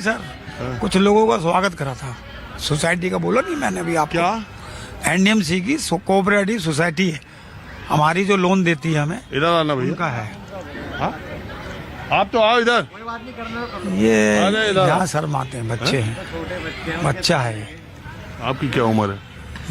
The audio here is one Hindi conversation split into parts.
सर कुछ लोगों का स्वागत करा था सोसाइटी का, बोला नहीं मैंने अभी आपको। क्या एनडीएमसी की कोऑपरेटिव सोसाइटी है हमारी, जो लोन देती है हमें, इधर आना भैया। उनका है। हाँ? आप तो आओ इधर। ये अरे इधर। यहाँ शर्माते हैं, बच्चे हैं, बच्चा है। आपकी क्या उम्र है?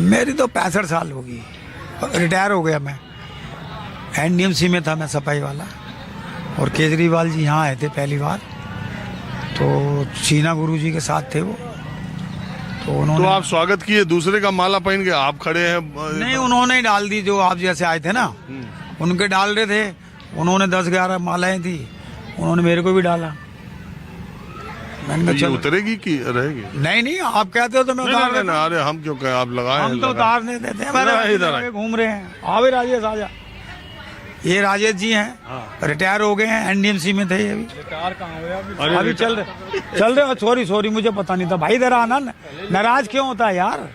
मेरी तो 65 साल होगी, रिटायर हो गया मैं। एनडीएमसी में था मैं, सफाई वाला। और केजरीवाल जी यहाँ आए थे पहली बार, तो चीना गुरु जी के साथ थे वो, तो उन्होंने तो आप स्वागत किए, दूसरे का माला पहन के आप खड़े हैं। नहीं, उन्होंने ही डाल दी, जो आप जैसे आए थे ना उनके डाल रहे थे। उन्होंने 10-11 मालाएं थी, उन्होंने मेरे को भी डाला। मैंने तो कहा ये चलो। उतरेगी कि रहेगी? नहीं नहीं, आप कहते हो तो मैं उतार देता हूं। अरे हम क्यों कहें, आप लगाए हम तो उतार नहीं देते हैं। इधर इधर आगे घूम रहे हैं। आवे राजेश आजा। ये राजेश जी हैं, रिटायर हो गए हैं, एनडीएमसी में थे ये भी। अभी चल रहे। सॉरी मुझे पता नहीं था भाई। इधर आना, नाराज क्यों होता है यार?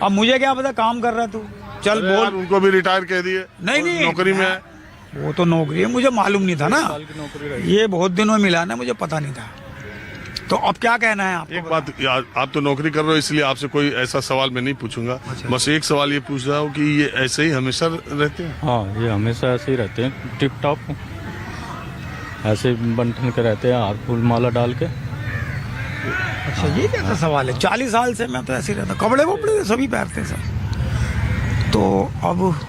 अब मुझे क्या पता काम कर रहा है तू। चल बोल। उनको भी रिटायर कह दिए। नहीं नौकरी में है। वो तो नौकरी है, मुझे मालूम नहीं था ना, ये बहुत दिनों में मिला ना, मुझे पता नहीं था। तो अब क्या कहना है आपको? एक बात, आप तो नौकरी कर रहे हो, इसलिए आपसे कोई ऐसा सवाल मैं नहीं पूछूंगा। बस एक सवाल ये पूछ रहा हूँ कि ये ऐसे ही हमेशा रहते हैं? हाँ, ये हमेशा ऐसे ही रहते हैं, टिप टॉप ऐसे बंठन के रहते हैं, हार फूल माला डाल के। अच्छा, ये कैसा सवाल है? 40 साल से मैं तो ऐसे ही रहता, कपड़े वपड़े सभी पहनते सर। तो अब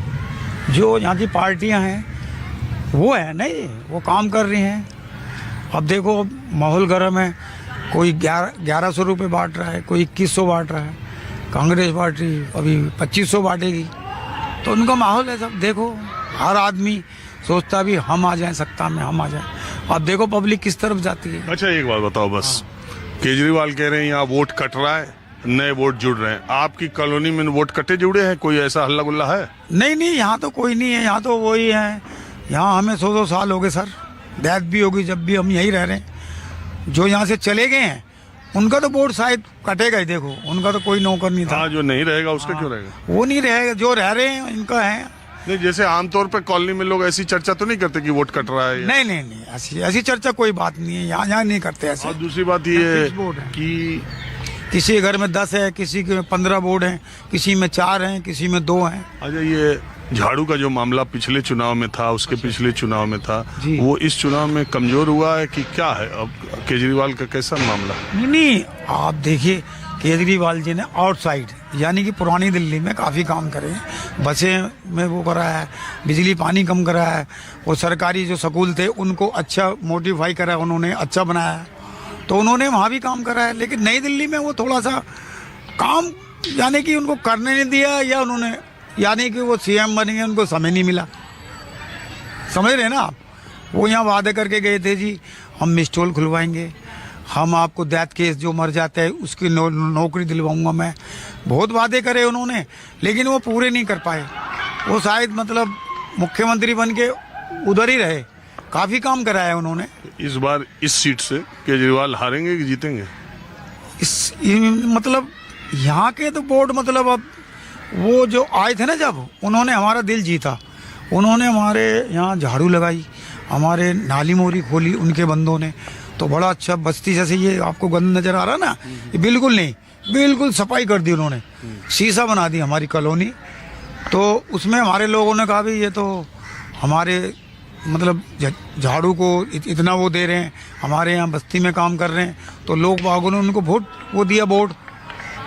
जो यहाँ की पार्टियां हैं वो है नहीं, वो काम कर रही हैं। अब देखो माहौल गर्म है, कोई 1100 रुपये बांट रहा है, कोई 2100 बांट रहा है। कांग्रेस पार्टी अभी 2500 बांटेगी, तो उनका माहौल है सब। देखो हर आदमी सोचता भी हम आ जाएं सत्ता में, हम आ जाएं। अब देखो पब्लिक किस तरफ जाती है। अच्छा एक बात बताओ बस, केजरीवाल कह रहे हैं यहाँ वोट कट रहा है, नए वोट जुड़ रहे हैं। आपकी कॉलोनी में वोट कटे जुड़े हैं? कोई ऐसा हल्ला गुल्ला है? नहीं, यहाँ तो कोई नहीं है, यहाँ तो वही है। यहाँ हमें 100 साल हो गए सर, डेथ भी होगी जब भी हम यहीं रह रहे हैं। जो यहाँ से चले गए हैं उनका तो वोट शायद कटेगा ही। देखो उनका तो कोई नौकर नहीं था। हाँ, जो नहीं रहेगा उसका क्यों रहेगा? वो नहीं रहेगा, जो रह रहे हैं इनका है। नहीं, जैसे आमतौर पे कॉलोनी में लोग ऐसी चर्चा तो नहीं करते कि वोट कट रहा है? नहीं, ऐसी चर्चा कोई बात नहीं है, यहाँ नहीं करते ऐसे। और दूसरी बात ये फिक्स वोट है। कि किसी के घर में 10 है, किसी के 15 वोट हैं, किसी में 4 हैं, किसी में 2 हैं। अच्छा, ये झाड़ू का जो मामला पिछले चुनाव में था, उसके पिछले चुनाव में था, जी। वो इस चुनाव में कमजोर हुआ है कि क्या है? अब केजरीवाल का कैसा मामला? नहीं, आप देखिए केजरीवाल जी ने आउटसाइड यानी कि पुरानी दिल्ली में काफ़ी काम करे हैं। बसें में वो करा है, बिजली पानी कम करा है, और सरकारी जो स्कूल थे उनको अच्छा मोडिफाई करा है उन्होंने, अच्छा बनाया है। तो उन्होंने वहाँ भी काम करा है। लेकिन नई दिल्ली में वो थोड़ा सा काम यानी कि उनको करने नहीं दिया, या उन्होंने यानी कि वो सीएम बन गए, उनको समय नहीं मिला। समझ रहे हैं ना आप? वो यहाँ वादे करके गए थे जी हम मिस्टोल खुलवाएंगे, हम आपको डेथ केस जो मर जाता है उसकी नौकरी दिलवाऊंगा मैं। बहुत वादे करे उन्होंने, लेकिन वो पूरे नहीं कर पाए। वो शायद मतलब मुख्यमंत्री बन के उधर ही रहे, काफ़ी काम कराया उन्होंने। इस बार इस सीट से केजरीवाल हारेंगे कि जीतेंगे? मतलब यहाँ के तो बोर्ड, मतलब अब वो जो आए थे ना, जब उन्होंने हमारा दिल जीता, उन्होंने हमारे यहाँ झाड़ू लगाई, हमारे नाली मोरी खोली उनके बंदों ने, तो बड़ा अच्छा। बस्ती जैसे ये आपको गंद नजर आ रहा ना, ये बिल्कुल नहीं, बिल्कुल सफाई कर दी उन्होंने, शीशा बना दी हमारी कॉलोनी। तो उसमें हमारे लोगों ने कहा भी ये तो हमारे मतलब झाड़ू को इतना वो दे रहे हैं, हमारे यहाँ बस्ती में काम कर रहे हैं, तो लोग बागों ने उनको वो दिया वोट।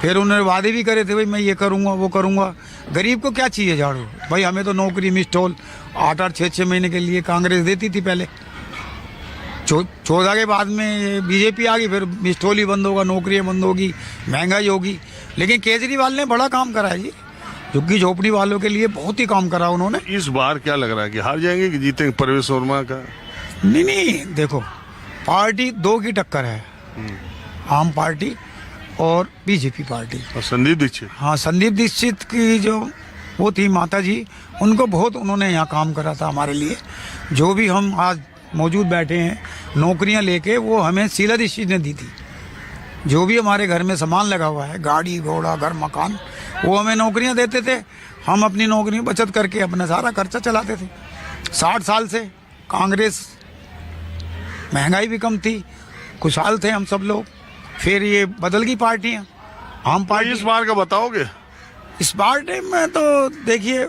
फिर उन्होंने वादे भी करे थे भाई मैं ये करूँगा वो करूँगा। गरीब को क्या चाहिए झाड़ू? भाई हमें तो नौकरी मिस्टोल 8-8, 6-6 महीने के लिए कांग्रेस देती थी पहले। 14 के बाद में बीजेपी आ गई, फिर मिस्टोल ही बंद होगा, नौकरियाँ बंद होगी, महंगाई होगी। लेकिन केजरीवाल ने बड़ा काम करा है जी, झुग्गी झोपड़ी वालों के लिए बहुत ही काम करा उन्होंने। इस बार क्या लग रहा है कि हार जाएंगे कि जीतेंगे? परवेश वर्मा का नहीं, देखो पार्टी 2 की टक्कर है, आम पार्टी और बीजेपी पार्टी। और संदीप दीक्षित? हाँ, संदीप दीक्षित की जो वो थी माता जी, उनको बहुत उन्होंने यहाँ काम करा था हमारे लिए। जो भी हम आज मौजूद बैठे हैं नौकरियाँ लेके, वो हमें शीला दीक्षित ने दी थी। जो भी हमारे घर में सामान लगा हुआ है, गाड़ी घोड़ा घर मकान, वो हमें नौकरियाँ देते थे। हम अपनी नौकरी बचत करके अपना सारा खर्चा चलाते थे। 60 साल से कांग्रेस, महंगाई भी कम थी, खुशहाल थे हम सब लोग। फिर ये बदल गई पार्टियां, आम तो पार्टी। इस बार का बताओगे? इस पार्टी में तो देखिए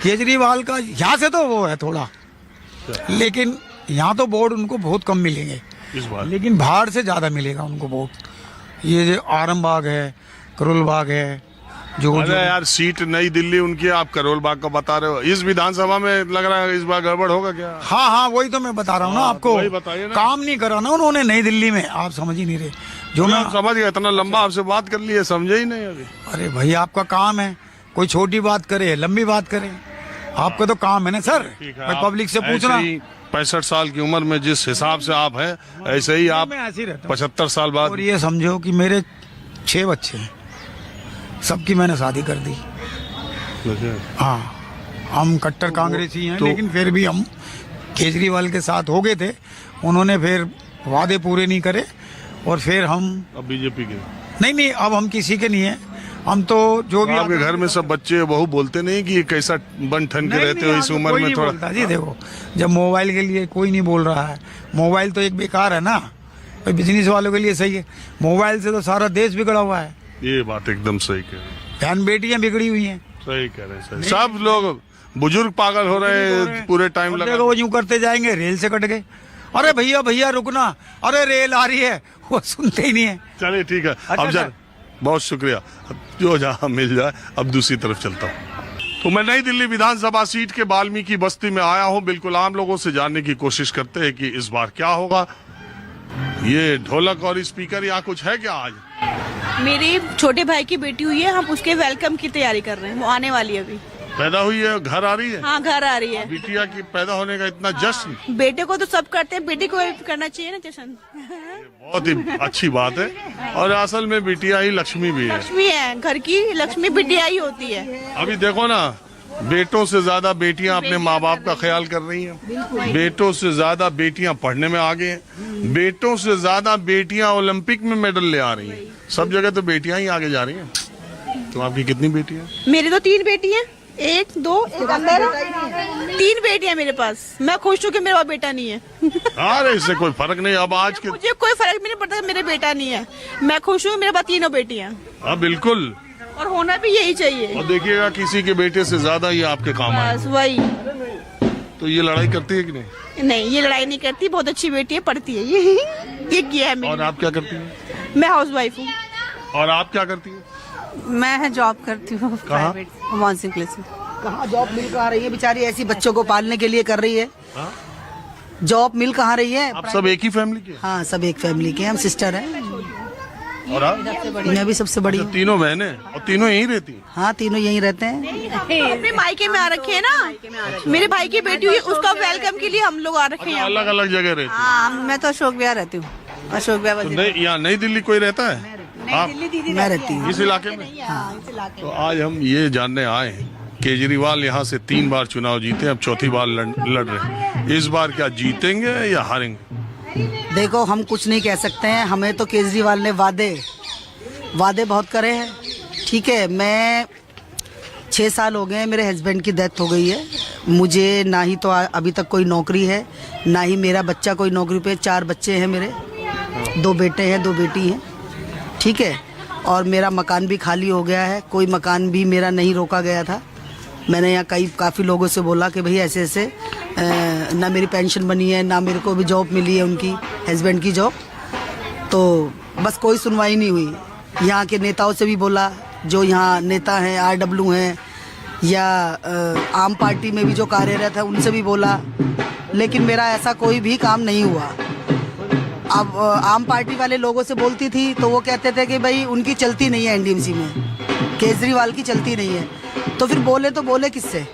केजरीवाल का यहाँ से तो वो है थोड़ा, लेकिन यहाँ तो वोट उनको बहुत कम मिलेंगे इस बार लेकिन बाहर से ज़्यादा मिलेगा उनको वोट। ये जो आरामबाग है, करोल बाग है, जो अरे यार सीट नई दिल्ली उनकी, आप करोल बाग का बता रहे हो। इस विधानसभा में लग रहा है इस बार गड़बड़ होगा क्या? हाँ हाँ वही तो मैं बता रहा हूँ ना आपको, वही बताइए ना। काम नहीं करा ना उन्होंने नई दिल्ली में, आप समझ ही नहीं रहे जो मैं। मैं समझ गया, इतना लंबा आपसे बात कर लिए, समझे ही नहीं अभी। अरे भाई आपका काम है, कोई छोटी बात करे लंबी बात करे, आपका तो काम है ना सर, भाई पब्लिक से पूछना। 65 साल की उम्र में जिस हिसाब से आप हैं, ऐसे ही आप मैं ऐसे ही रहता हूँ। 75 साल बाद। और ये समझो कि मेरे 6 बच्चे हैं, सबकी मैंने शादी कर दी। हाँ हम कट्टर कांग्रेसी हैं, लेकिन फिर भी हम केजरीवाल के साथ हो गए थे, उन्होंने फिर वादे पूरे नहीं करे और फिर हम अब बीजेपी के नहीं अब हम किसी के नहीं है, हम तो जो भी आपके घर में सब बच्चे बहू बोलते नहीं कि ये कैसा बन ठन के रहते हो इस उम्र में थोड़ा? बोलता जी देखो, जब मोबाइल के लिए कोई नहीं बोल रहा है, मोबाइल तो एक बेकार है ना, बिजनेस वालों के लिए सही है, मोबाइल से तो सारा देश बिगड़ा हुआ है। ये बात एकदम सही कह रहे हैं, बहन बेटियां बिगड़ी हुई हैं। सही कह रहे हैं, सही। सब लोग बुजुर्ग पागल हो रहे हैं, पूरे टाइम और लगा। देखो वो यूं करते जाएंगे, रेल से कट गए, अरे भैया भैया रुकना, अरे रेल आ रही है, वो सुनते ही नहीं है। चलिए ठीक है, अच्छा, अब सर। बहुत शुक्रिया, जो जहाँ मिल जाए। अब दूसरी तरफ चलता हूँ। तो मैं नई दिल्ली विधानसभा सीट के वाल्मीकि बस्ती में आया हूँ, बिल्कुल आम लोगों से जानने की कोशिश करते हैं कि इस बार क्या होगा। ये ढोलक और स्पीकर यहाँ कुछ है क्या आज? मेरे छोटे भाई की बेटी हुई है, हम उसके वेलकम की तैयारी कर रहे हैं, वो आने वाली है अभी। पैदा हुई है, घर आ रही है? हाँ घर आ रही है। बिटिया की पैदा होने का इतना जश्न? बेटे को तो सब करते हैं, बेटी को भी करना चाहिए ना जश्न। बहुत ही अच्छी बात है, और असल में बिटिया ही लक्ष्मी भी है। लक्ष्मी है, घर की लक्ष्मी बिटिया ही होती है। अभी देखो ना, बेटों से ज्यादा बेटियां अपने माँ बाप का ख्याल कर रही हैं, बेटों से ज्यादा बेटियां पढ़ने में आगे हैं, बेटों से ज्यादा बेटियां ओलंपिक में मेडल ले आ रही हैं, सब जगह तो बेटियां ही आगे जा रही हैं। तो आपकी कितनी बेटियां? मेरी तो 3 बेटी है, 1 2 एक अंदर, 3 बेटियां मेरे पास। मैं खुश हूँ कि मेरा बेटा नहीं है। अरे इससे कोई फर्क नहीं, अब आज के। मुझे कोई फर्क नहीं पड़ता, मेरा बेटा नहीं है, मैं खुश हूँ, मेरे पास 3 बेटियां। हाँ बिल्कुल, और होना भी यही चाहिए। और देखिएगा किसी के बेटे से ज्यादा ये आपके काम आए। बस वही। तो ये लड़ाई करती है कि नहीं? नहीं ये लड़ाई नहीं करती, बहुत अच्छी बेटी है, पढ़ती है, ये किया है मेरी। और आप क्या करती हैं? मैं हाउस वाइफ हूँ। और आप क्या करती हैं? मैं जॉब करती हूँ कहाँ? प्राइवेट मानसिंह प्लेस में। कहाँ जॉब मिल कहाँ रही है बेचारी, ऐसी बच्चों को पालने के लिए कर रही है। जॉब मिल कहाँ रही है? आप सब एक ही फैमिली के? हाँ सब एक फैमिली के, हम सिस्टर हैं। और आप? मैं भी सबसे बड़ी अच्छा, हूँ। तीनों बहनें, और तीनों यहीं रहती हैं? हाँ तीनों यहीं रहते हैं। अपने मायके में आ रखे हैं ना, मेरे भाई की बेटी हुई, उसका वेलकम के लिए हम लोग आ रखे हैं। अलग अलग जगह रहती हैं? हाँ मैं तो अशोक विहार रहती हूँ, अशोक विहार तो नहीं, यहाँ नई दिल्ली कोई रहता है? आप मैं रहती हूँ। इस इलाके में? तो आज हम ये जानने आए हैं, केजरीवाल यहाँ से 3 बार चुनाव जीते, अब चौथी बार लड़ रहे हैं, इस बार क्या जीतेंगे या हारेंगे? देखो हम कुछ नहीं कह सकते हैं, हमें तो केजरीवाल ने वादे बहुत करे हैं। ठीक है, मैं 6 साल हो गए हैं, मेरे हस्बैंड की डेथ हो गई है, मुझे ना ही तो अभी तक कोई नौकरी है, ना ही मेरा बच्चा कोई नौकरी पे। 4 बच्चे हैं मेरे, 2 बेटे हैं 2 बेटी हैं। ठीक है, और मेरा मकान भी खाली हो गया है, कोई मकान भी मेरा नहीं रोका गया था। मैंने यहाँ काफ़ी लोगों से बोला कि भाई ऐसे ऐसे ना मेरी पेंशन बनी है, ना मेरे को भी जॉब मिली है, उनकी हस्बैंड की जॉब, तो बस कोई सुनवाई नहीं हुई। यहाँ के नेताओं से भी बोला, जो यहाँ नेता हैं, RW हैं, या आम पार्टी में भी जो कार्यरत है उनसे भी बोला, लेकिन मेरा ऐसा कोई भी काम नहीं हुआ। अब आम पार्टी वाले लोगों से बोलती थी तो वो कहते थे कि भाई उनकी चलती नहीं है, NDMC में केजरीवाल की चलती नहीं है, तो फिर तो बोले किससे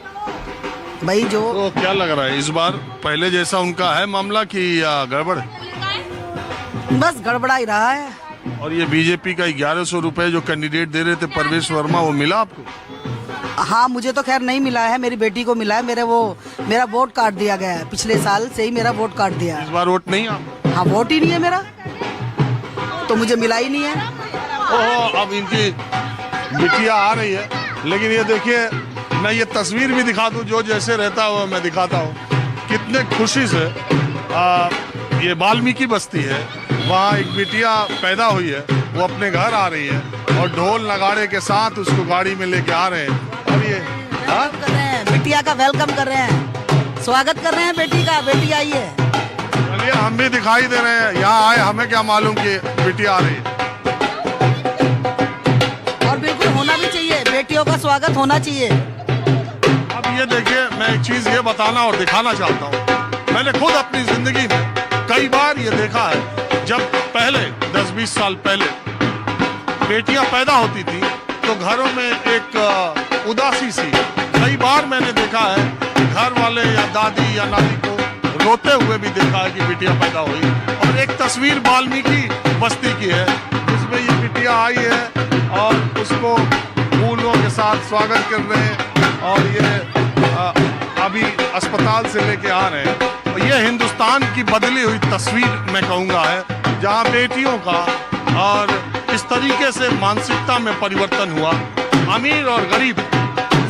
भाई? जो तो क्या लग रहा है इस बार पहले जैसा उनका है मामला कि या गड़बड़? बस गड़बड़ा ही रहा है। और ये बीजेपी का 1100 रुपए जो कैंडिडेट दे रहे थे परवेश वर्मा, वो मिला आपको? हाँ मुझे तो खैर नहीं मिला है, मेरी बेटी को मिला है। मेरा वोट काट दिया गया है, पिछले साल से ही मेरा वोट काट दिया इस है। बार वोट नहीं आपको? हाँ वोट ही नहीं है मेरा, तो मुझे मिला ही नहीं है। ओहो, अब इनकी बिटिया आ रही है, लेकिन ये देखिए, मैं ये तस्वीर भी दिखा दूं, जो जैसे रहता हुआ मैं दिखाता हूँ, कितने खुशी से ये वाल्मीकि बस्ती है, वहाँ एक बिटिया पैदा हुई है, वो अपने घर आ रही है और ढोल नगाड़े के साथ उसको गाड़ी में लेके आ रहे हैं। और ये हाँ? कर रहे हैं, बिटिया का वेलकम कर रहे हैं, स्वागत कर रहे हैं बेटी का, बेटी आई है। चलिए हम भी दिखाई दे रहे हैं, यहाँ आए, हमें क्या मालूम कि बिटिया आ रही है। और बिल्कुल होना भी चाहिए, बेटियों का स्वागत होना चाहिए। अब ये देखिए, मैं एक चीज ये बताना और दिखाना चाहता हूँ। मैंने खुद अपनी जिंदगी में कई बार ये देखा है, जब पहले 10-20 साल पहले बेटियां पैदा होती थी तो घरों में एक उदासी सी, कई बार मैंने देखा है घर वाले या दादी या नानी को रोते हुए भी देखा है कि बिटिया पैदा हुई। और एक तस्वीर वाल्मीकि बस्ती की है, उसमें ये बिटिया आई है और उसको फूलों के साथ स्वागत कर रहे हैं और ये अभी अस्पताल से लेके आ रहे हैं। और ये हिंदुस्तान की बदली हुई तस्वीर मैं कहूँगा है, जहाँ बेटियों का और इस तरीके से मानसिकता में परिवर्तन हुआ, अमीर और गरीब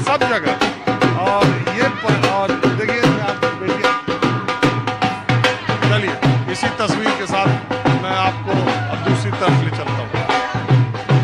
सब जगह। और ये और देखिए, चलिए इसी तस्वीर के साथ